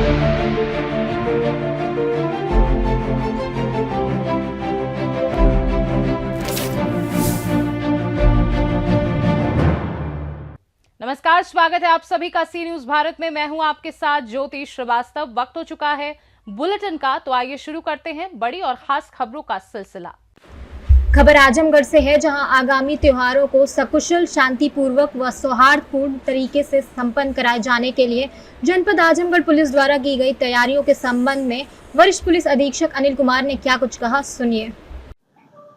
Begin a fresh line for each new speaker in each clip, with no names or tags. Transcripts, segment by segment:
नमस्कार, स्वागत है आप सभी का सी न्यूज भारत में। मैं हूं आपके साथ ज्योति श्रीवास्तव। वक्त हो चुका है बुलेटिन का, तो आइए शुरू करते हैं बड़ी और खास खबरों का सिलसिला।
खबर आजमगढ़ से है, जहां आगामी त्योहारों को सकुशल, शांतिपूर्वक व सौहार्दपूर्ण तरीके से संपन्न कराए जाने के लिए जनपद आजमगढ़ पुलिस द्वारा की गई तैयारियों के संबंध में वरिष्ठ पुलिस अधीक्षक अनिल कुमार ने क्या कुछ कहा, सुनिए।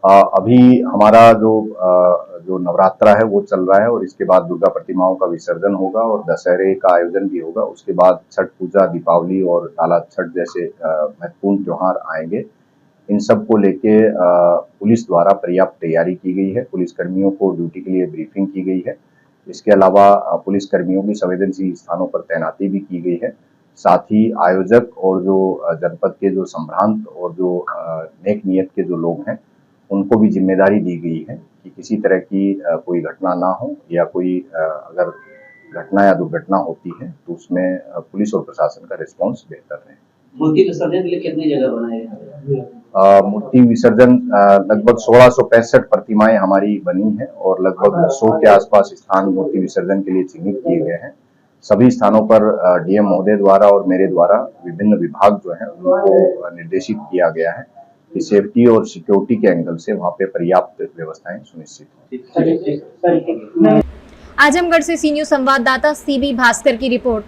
अभी हमारा जो नवरात्रा है वो चल रहा है और इसके बाद दुर्गा प्रतिमाओं का विसर्जन होगा और दशहरे का आयोजन भी होगा। उसके बाद छठ पूजा, दीपावली और ताला छठ जैसे महत्वपूर्ण त्योहार आएंगे। इन सब को लेके पुलिस द्वारा पर्याप्त तैयारी की गई है। पुलिस कर्मियों को ड्यूटी के लिए ब्रीफिंग की गई है। इसके अलावा पुलिस कर्मियों की संवेदनशील स्थानों पर तैनाती भी की गई है। साथ ही आयोजक और जो जनपद के जो संभ्रांत और जो नेक नियत के जो लोग हैं, उनको भी जिम्मेदारी दी गई है कि किसी तरह की कोई घटना ना हो, या कोई अगर घटना या दुर्घटना होती है तो उसमें पुलिस और प्रशासन का रिस्पांस बेहतर रहे।
मूर्ति विसर्जन के लिए कितनी जगह बनाए हैं?
मूर्ति विसर्जन लगभग 1665 प्रतिमाएं हमारी बनी हैं और लगभग 100 के आसपास स्थान मूर्ति विसर्जन के लिए चिन्हित किए गए हैं। सभी स्थानों पर डीएम महोदय द्वारा और मेरे द्वारा विभिन्न विभाग जो है उनको निर्देशित किया गया है कि सेफ्टी और सिक्योरिटी के एंगल से वहाँ पे पर्याप्त व्यवस्थाएं सुनिश्चित हों।
आजमगढ़ से सी न्यूज संवाददाता सीबी भास्कर की रिपोर्ट।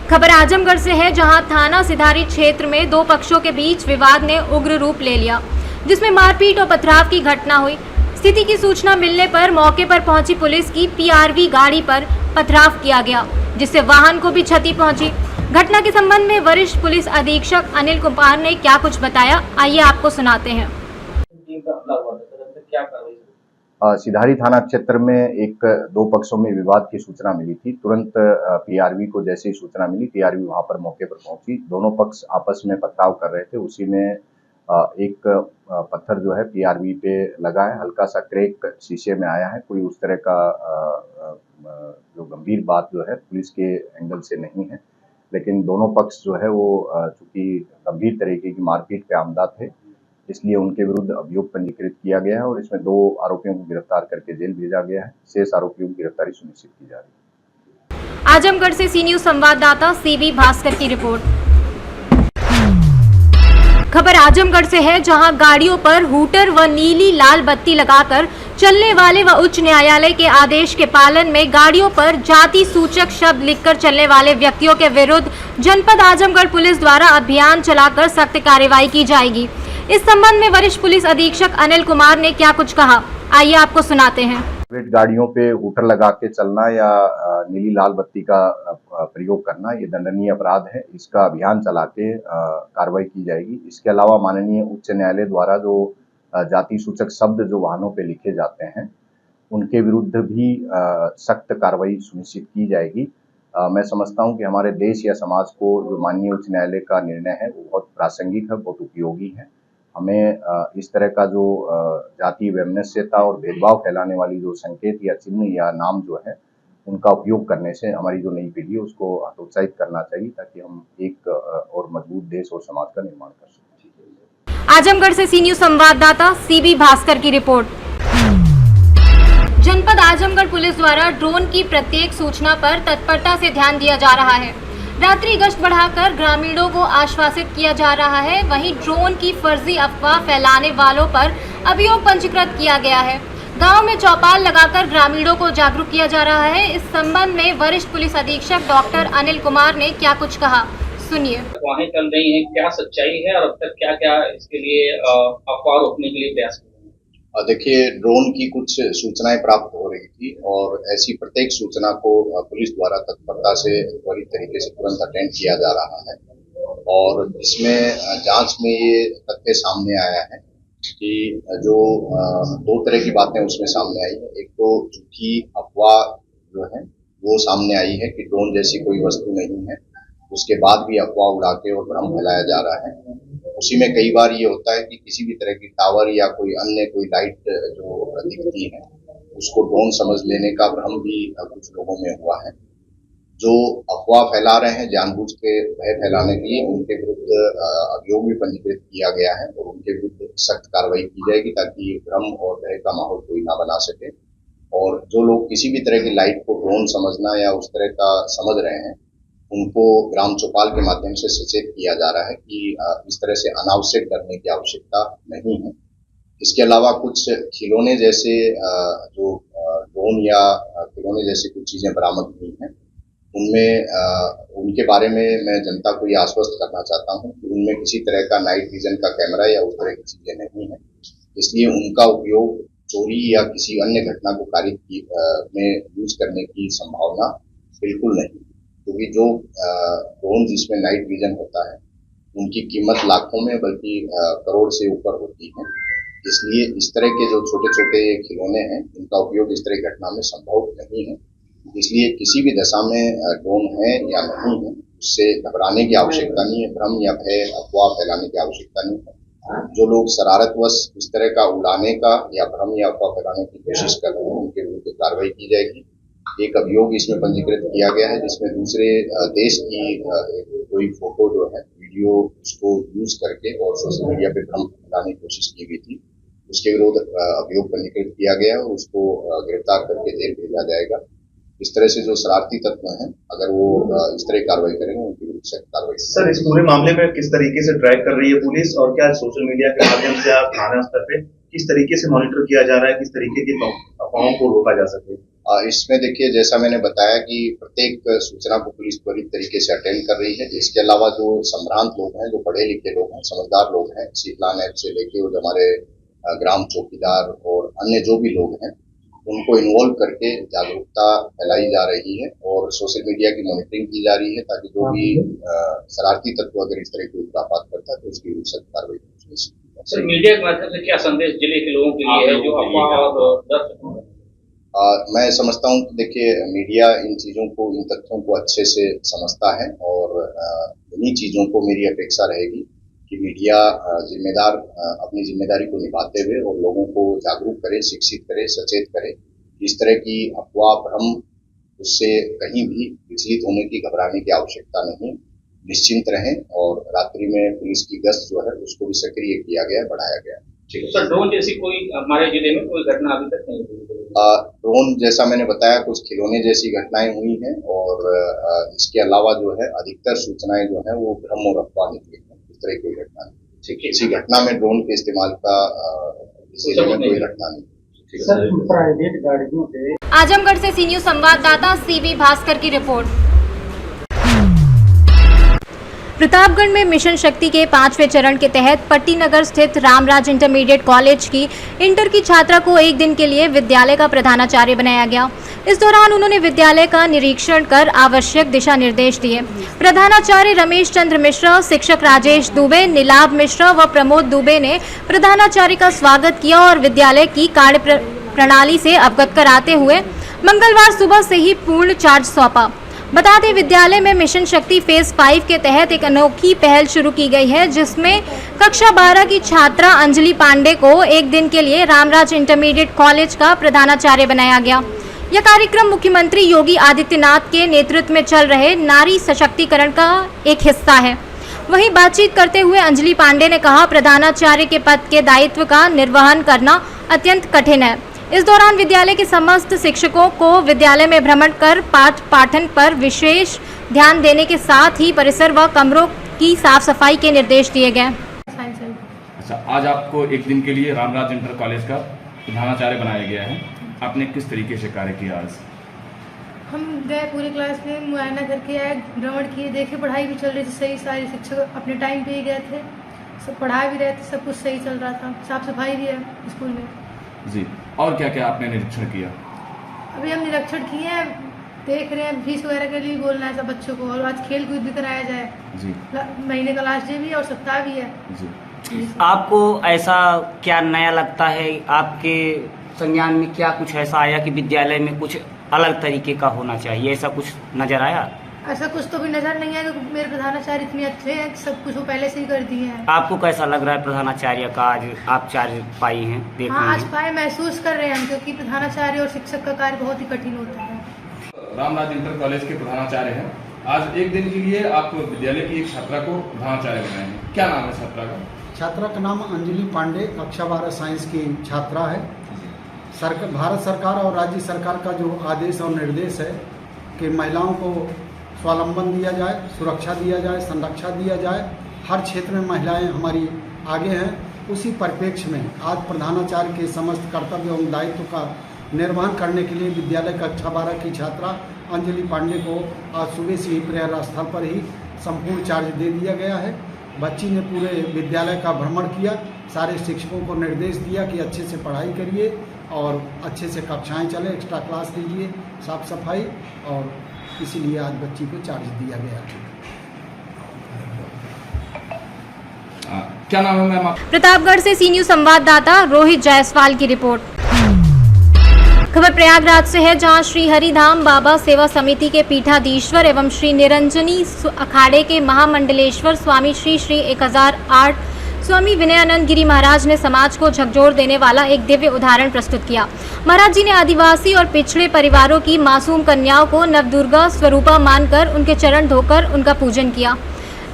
खबर आजमगढ़ से है, जहां थाना सिधारी क्षेत्र में दो पक्षों के बीच विवाद ने उग्र रूप ले लिया, जिसमें मारपीट और पथराव की घटना हुई। स्थिति की सूचना मिलने पर मौके पर पहुंची पुलिस की पीआरवी गाड़ी पर पथराव किया गया, जिससे वाहन को भी क्षति पहुंची। घटना के संबंध में वरिष्ठ पुलिस अधीक्षक अनिल कुमार ने क्या कुछ बताया, आइए आपको सुनाते हैं।
सिधारी थाना क्षेत्र में दो पक्षों में विवाद की सूचना मिली थी। तुरंत पीआरवी को जैसे ही सूचना मिली, पीआरवी वहां पर मौके पर पहुंची। दोनों पक्ष आपस में पथराव कर रहे थे। उसी में एक पत्थर जो है पीआरवी पे लगा है, हल्का सा क्रैक शीशे में आया है। कोई उस तरह का जो गंभीर बात जो है पुलिस के एंगल से नहीं है, लेकिन दोनों पक्ष जो है वो चूंकि गंभीर तरीके की मारपीट पे आमदा थे, इसलिए उनके विरुद्ध अभियोग पंजीकृत किया गया है और इसमें 2 आरोपियों को गिरफ्तार करके जेल भेजा गया है। शेष आरोपियों की गिरफ्तारी सुनिश्चित की जा रही है।
आजमगढ़ से सी न्यूज संवाददाता सीबी भास्कर की रिपोर्ट। खबर आजमगढ़ से है, जहां गाड़ियों पर हूटर व नीली लाल बत्ती लगाकर चलने वाले व उच्च न्यायालय के आदेश के पालन में गाड़ियों पर जाति सूचक शब्द लिखकर चलने वाले व्यक्तियों के विरुद्ध जनपद आजमगढ़ पुलिस द्वारा अभियान चलाकर सख्त कार्रवाई की जाएगी। इस संबंध में वरिष्ठ पुलिस अधीक्षक अनिल कुमार ने क्या कुछ कहा, आइए आपको सुनाते हैं।
प्राइवेट गाड़ियों पे हूटर लगा के चलना या नीली लाल बत्ती का प्रयोग करना ये दंडनीय अपराध है। इसका अभियान चला के कार्रवाई की जाएगी। इसके अलावा माननीय उच्च न्यायालय द्वारा जो जाति सूचक शब्द जो वाहनों पे लिखे जाते हैं, उनके विरुद्ध भी सख्त कार्रवाई सुनिश्चित की जाएगी। मैं समझता हूं कि हमारे देश या समाज को जो माननीय उच्च न्यायालय का निर्णय है वो बहुत प्रासंगिक है, बहुत उपयोगी है। हमें इस तरह का जो जाति वैमनस्यता और भेदभाव फैलाने वाली जो संकेत या चिन्ह या नाम जो है, उनका उपयोग करने से हमारी जो नई पीढ़ी है उसको हतोत्साहित करना चाहिए, ताकि हम एक और मजबूत देश और समाज का निर्माण कर सकें।
आजमगढ़ से सी न्यूज संवाददाता सीबी भास्कर की रिपोर्ट। जनपद आजमगढ़ पुलिस द्वारा ड्रोन की प्रत्येक सूचना पर तत्परता से ध्यान दिया जा रहा है। रात्रि गश्त बढ़ाकर ग्रामीणों को आश्वासित किया जा रहा है। वहीं ड्रोन की फर्जी अफवाह फैलाने वालों पर अभियोग पंजीकृत किया गया है। गांव में चौपाल लगाकर ग्रामीणों को जागरूक किया जा रहा है। इस संबंध में वरिष्ठ पुलिस अधीक्षक डॉक्टर अनिल कुमार ने क्या कुछ कहा, सुनिए।
अफवाहें चल रही हैं, क्या सच्चाई है और अब तक क्या क्या इसके लिए अफवाह रोकने के लिए प्रयास?
देखिए, ड्रोन की कुछ सूचनाएं प्राप्त हो रही थी और ऐसी प्रत्येक सूचना को पुलिस द्वारा तत्परता से त्वरित तरीके से तुरंत अटेंड किया जा रहा है। और इसमें जांच में ये तथ्य सामने आया है कि जो 2 तरह की बातें उसमें सामने आई है। एक तो झूठी अफवाह जो है वो सामने आई है कि ड्रोन जैसी कोई वस्तु नहीं है, उसके बाद भी अफवाह उड़ा के और भ्रम फैलाया जा रहा है। उसी में कई बार ये होता है कि किसी भी तरह की टावर या कोई अन्य कोई लाइट जो दिखती है उसको ड्रोन समझ लेने का भ्रम भी कुछ लोगों में हुआ है। जो अफवाह फैला रहे हैं जानबूझ के भय फैलाने के लिए, उनके विरुद्ध अभियोग भी पंजीकृत किया गया है और उनके विरुद्ध सख्त कार्रवाई की जाएगी ताकि भ्रम और भय का माहौल कोई ना बना सके। और जो लोग किसी भी तरह की लाइट को ड्रोन समझना या उस तरह का समझ रहे हैं, उनको ग्राम चौपाल के माध्यम से सचेत किया जा रहा है कि इस तरह से अनावश्यक डरने की आवश्यकता नहीं है। इसके अलावा कुछ खिलौने जैसे जो ड्रोन या खिलौने जैसी कुछ चीजें बरामद हुई हैं, उनमें उनके बारे में मैं जनता को ये आश्वस्त करना चाहता हूं कि उनमें किसी तरह का नाइट विजन का कैमरा या उस तरह की चीजें नहीं है, इसलिए उनका उपयोग चोरी या किसी अन्य घटना को कारित में यूज करने की संभावना बिल्कुल नहीं, क्योंकि जो ड्रोन जिसमें नाइट विजन होता है उनकी कीमत लाखों में बल्कि करोड़ से ऊपर होती है। इसलिए इस तरह के जो छोटे छोटे खिलौने हैं, इनका उपयोग इस तरह की घटना में संभव नहीं है। इसलिए किसी भी दशा में ड्रोन है या नहीं है, उससे घबराने की आवश्यकता नहीं है, भ्रम या भय अफवाह फैलाने की आवश्यकता नहीं है। जो लोग शरारतवश इस तरह का उड़ाने का या भ्रम या अफवाह फैलाने की कोशिश कर रहे हैं, उनके विरुद्ध कार्रवाई की जाएगी। एक अभियोग इसमें पंजीकृत किया गया है जिसमें दूसरे देश की कोई फोटो जो है, वीडियो, उसको यूज करके और सोशल मीडिया पे भ्रम फैलाने की कोशिश की गई थी, उसके विरुद्ध अभियोग पंजीकृत किया गया और उसको गिरफ्तार करके जेल भेजा जाएगा। इस तरह से जो शरारती तत्व हैं, अगर वो इस तरह की कार्रवाई करेंगे, उनकी विरुद्ध सख्त कार्रवाई।
सर, इस पूरे मामले में किस तरीके से ट्रैक कर रही है पुलिस, और क्या सोशल मीडिया के माध्यम से आप थाना स्तर पे किस तरीके से मॉनिटर किया जा रहा है, किस तरीके की अफवाहों को रोका जा सके?
इसमें देखिए, जैसा मैंने बताया कि प्रत्येक सूचना को पुलिस त्वरित तरीके से अटेंड कर रही है। इसके अलावा जो संभ्रांत लोग हैं, जो पढ़े लिखे लोग हैं, समझदार लोग हैं, शीतला नेट से लेके और हमारे ग्राम चौकीदार और अन्य जो भी लोग हैं, उनको इन्वॉल्व करके जागरूकता फैलाई जा रही है और सोशल मीडिया की मॉनिटरिंग की जा रही है ताकि जो भी शरारती तत्व अगर इस तरह की उत्पात करता है तो उसकी सख्त कार्रवाई की।
सर, मीडिया के माध्यम से क्या संदेश जिले के लोगों के लिए है जो अफवाह और डर?
मैं समझता हूँ कि देखिए, मीडिया इन चीजों को, इन तथ्यों को अच्छे से समझता है और इन्हीं चीजों को मेरी अपेक्षा रहेगी कि मीडिया अपनी जिम्मेदारी को निभाते हुए और लोगों को जागरूक करे, शिक्षित करे, सचेत करे। इस तरह की अफवाह, भ्रम, उससे कहीं भी विचलित होने की, घबराने की आवश्यकता नहीं। निश्चिंत रहें और रात्रि में पुलिस की गश्त जो है उसको भी सक्रिय किया गया, बढ़ाया गया।
ठीक है सर, ड्रोन जैसी कोई हमारे जिले में कोई घटना अभी तक नहीं हुई?
ड्रोन जैसा मैंने बताया, कुछ खिलौने जैसी घटनाएं हुई हैं और इसके अलावा जो है अधिकतर सूचनाएं जो है वो भ्रम और अफवाह निकली हैं। इस तरह की कोई घटना नहीं। ठीक है, इसी घटना में ड्रोन के इस्तेमाल का जिले में कोई घटना नहीं।
आजमगढ़ से सी न्यूज संवाददाता सीवी भास्कर की रिपोर्ट। प्रतापगढ़ में मिशन शक्ति के 5वें चरण के तहत पट्टी नगर स्थित रामराज इंटरमीडिएट कॉलेज की इंटर की छात्रा को एक दिन के लिए विद्यालय का प्रधानाचार्य बनाया गया। इस दौरान उन्होंने विद्यालय का निरीक्षण कर आवश्यक दिशा निर्देश दिए। प्रधानाचार्य रमेश चंद्र मिश्रा, शिक्षक राजेश दुबे, नीलाभ मिश्रा व प्रमोद दुबे ने प्रधानाचार्य का स्वागत किया और विद्यालय की कार्य प्रणाली से अवगत कराते हुए मंगलवार सुबह से ही पूर्ण चार्ज सौंपा। बता दें, विद्यालय में मिशन शक्ति फेज 5 के तहत एक अनोखी पहल शुरू की गई है, जिसमें कक्षा 12 की छात्रा अंजलि पांडे को एक दिन के लिए रामराज इंटरमीडिएट कॉलेज का प्रधानाचार्य बनाया गया। यह कार्यक्रम मुख्यमंत्री योगी आदित्यनाथ के नेतृत्व में चल रहे नारी सशक्तिकरण का एक हिस्सा है। वहीं बातचीत करते हुए अंजलि पांडे ने कहा, प्रधानाचार्य के पद के दायित्व का निर्वहन करना अत्यंत कठिन है। इस दौरान विद्यालय के समस्त शिक्षकों को विद्यालय में भ्रमण कर पाठ पाठन पर विशेष ध्यान देने के साथ ही परिसर व कमरों की साफ सफाई के निर्देश दिए गए।
अच्छा, आज आपको एक दिन के लिए रामराज इंटर कॉलेज का प्रधानाचार्य बनाया गया है। आपने किस तरीके से कार्य किया आज?
हम गए, पूरी क्लास में मुआयना करके आए, भ्रमण किए, देखे पढ़ाई भी चल रही थी सही, सारे शिक्षक अपने टाइम पे ही गए थे, सब पढ़ा भी रहे थे, सब कुछ सही चल रहा था, साफ सफाई भी है स्कूल में
जी। और क्या क्या आपने निरीक्षण किया?
अभी हम निरीक्षण किए हैं, देख रहे हैं, फीस वगैरह के लिए बोलना है सब बच्चों को, और आज खेल कूद भी कराया जाए जी। महीने का लास्ट डे भी है और सप्ताह भी है जी।
आपको ऐसा क्या नया लगता है, आपके संज्ञान में क्या कुछ ऐसा आया कि विद्यालय में कुछ अलग तरीके का होना चाहिए, ऐसा कुछ नजर आया?
ऐसा कुछ तो भी नजर नहीं आया, क्योंकि मेरे प्रधानाचार्य इतने अच्छे हैं, सब कुछ वो पहले से ही कर दिए हैं।
आपको कैसा लग रहा है प्रधानाचार्य का आज आप चार्ज पाई हैं?
हाँ, आज पाए, महसूस कर रहे हैं हम, क्योंकि प्रधानाचार्य और शिक्षक का कार्य बहुत ही कठिन होता है।
रामराज इंटर कॉलेज के प्रधानाचार्य हैं। आज एक दिन के लिए आप विद्यालय की एक छात्रा को प्रधानाचार्य बनाए हैं, क्या नाम है छात्रा का?
छात्रा का नाम अंजलि पांडे, कक्षा 12 साइंस की छात्रा है। भारत सरकार और राज्य सरकार का जो आदेश और निर्देश है कि महिलाओं को स्वावलंबन दिया जाए, सुरक्षा दिया जाए, संरक्षा दिया जाए, हर क्षेत्र में महिलाएं हमारी आगे हैं, उसी परिप्रेक्ष्य में आज प्रधानाचार्य के समस्त कर्तव्य एवं दायित्व का निर्वहन करने के लिए विद्यालय कक्षा 12 की छात्रा अंजलि पांडे को आज सुबह से ही प्रेरणा स्थल पर ही संपूर्ण चार्ज दे दिया गया है। बच्ची ने पूरे विद्यालय का भ्रमण किया, सारे शिक्षकों को निर्देश दिया कि अच्छे से पढ़ाई करिए और अच्छे से कक्षाएं चले, एक्स्ट्रा क्लास लीजिए, साफ सफाई, और इसीलिए आज बच्ची को चार्ज दिया गया है।
क्या नाम है मैम?
प्रतापगढ़ से सी न्यूज संवाददाता रोहित जायसवाल की रिपोर्ट। खबर प्रयागराज से है, जहां श्री हरिधाम बाबा सेवा समिति के पीठाधीश्वर एवं श्री निरंजनी अखाड़े के महामंडलेश्वर स्वामी श्री 1008 स्वामी विनयानंद गिरी महाराज ने समाज को झकझोर देने वाला एक दिव्य उदाहरण प्रस्तुत किया। महाराज जी ने आदिवासी और पिछड़े परिवारों की मासूम कन्याओं को नवदुर्गा स्वरूपा मानकर उनके चरण धोकर उनका पूजन किया।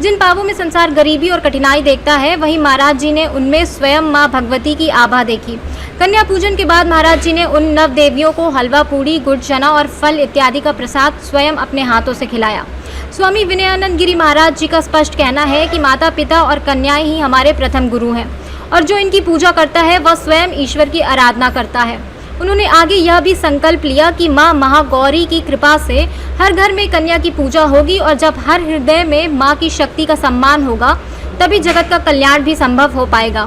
जिन पापों में संसार गरीबी और कठिनाई देखता है, वहीं महाराज जी ने उनमें स्वयं मां भगवती की आभा देखी। कन्या पूजन के बाद महाराज जी ने उन नव देवियों को हलवा पूड़ी, गुड़ चना और फल इत्यादि का प्रसाद स्वयं अपने हाथों से खिलाया। स्वामी विनयानंद गिरी महाराज जी का स्पष्ट कहना है कि माता पिता और कन्याएं ही हमारे प्रथम गुरु हैं और जो इनकी पूजा करता है वह स्वयं ईश्वर की आराधना करता है। उन्होंने आगे यह भी संकल्प लिया कि मां महागौरी की कृपा से हर घर में कन्या की पूजा होगी और जब हर हृदय में मां की शक्ति का सम्मान होगा तभी जगत का कल्याण भी संभव हो पाएगा।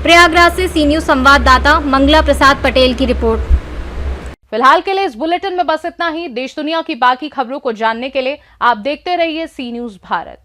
प्रयागराज से सी न्यूज संवाददाता मंगला प्रसाद पटेल की रिपोर्ट।
फिलहाल के लिए इस बुलेटिन में बस इतना ही। देश दुनिया की बाकी खबरों को जानने के लिए आप देखते रहिए सी न्यूज भारत।